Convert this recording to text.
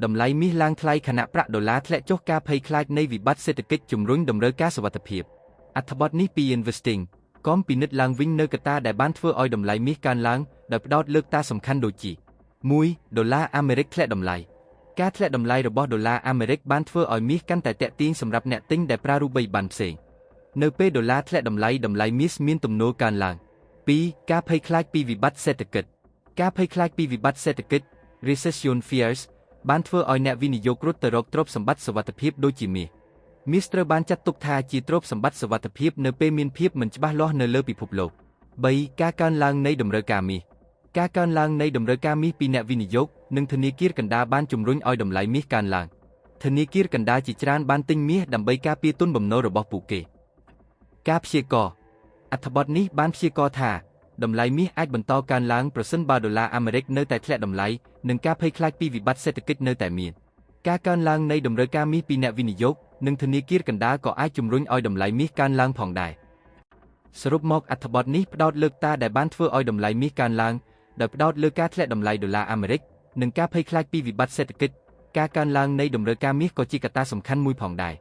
តម្លៃមាសឡើងថ្លៃខណៈប្រាក់ដុល្លារធ្លាក់ចុះការភ័យខ្លាចនៃវិបត្តិសេដ្ឋកិច្ចជំរុញតម្រូវការសុវត្ថិភាពអត្ថបទនេះពី Investing កុំពិនិត្យឡើងវិញនៅកត្តាដែលបានធ្វើឲ្យតម្លៃមាសកើនឡើងដោយផ្ដោតលើកត្តាសំខាន់ដូចជា 1. ដុល្លារអាមេរិកធ្លាក់តម្លៃការធ្លាក់តម្លៃរបស់ដុល្លារអាមេរិកបានធ្វើឲ្យមាសកាន់តែទាក់ទាញសម្រាប់អ្នកទិញដែលប្រើរូបិយប័ណ្ណផ្សេងនៅពេលដុល្លារធ្លាក់តម្លៃមាសមានទំនោរកើនឡើង 2. ការភ័យខ្លាចពីវិបត្តិសេដ្ឋកិច្ចការភ័យខ្លាចពីវិបត្តិសេដ្ឋកិច្ច Recession fears បានធ្វើឲ្យអ្នកវិនិយោគរត់ទៅរកទ្រព្យសម្បត្តិសុវត្ថិភាពដូចជាមាសត្រូវបានចាត់ទុកថាជាទ្រព្យសម្បត្តិសុវត្ថិភាពនៅពេលមានភាពមិនច្បាស់លាស់នៅលើពិភពលោក 3. ការកើនឡើងនៃតម្រូវការមាសការកើនឡើងនៃតម្រូវការមាសពីអ្នកវិនិយោគនិងធនាគារកណ្ដាលបានជំរុញឲ្យតម្លៃមាសកើនឡើងធនាគារកណ្ដាលជាច្រើនបានទិញមាសដើម្បីការពារទុនបំណុលរបស់ពួកគេការព្យាករណ៍អត្ថបទនេះបានព្យាករណ៍ថាតម្លៃមាសអាចបន្តកើនឡើងប្រសិនបើដុល្លារអាមេរិកនៅតែធ្លាក់តម្លៃនិងការភ័យខ្លាចពីវិបត្តិសេដ្ឋកិច្ចនៅតែមានការកើនឡើងនៃតម្រូវការមាសពីអ្នកវិនិយោគនិងធនាគារកណ្ដាលក៏អាចជំរុញឲ្យតម្លៃមាសកើនឡើងផងដែរសរុបមកអត្ថបទនេះផ្ដោតលើកត្តាដែលបានធ្វើឲ្យតម្លៃមាសកើនឡើងដោយផ្ដោតលើការធ្លាក់តម្លៃដុល្លារអាមេរិកនិងការភ័យខ្លាចពីវិបត្តិសេដ្ឋកិច្ចការកើនឡើងនៃតម្រូវការមាសក៏ជាកត្តាសំខាន់មួយផងដែរ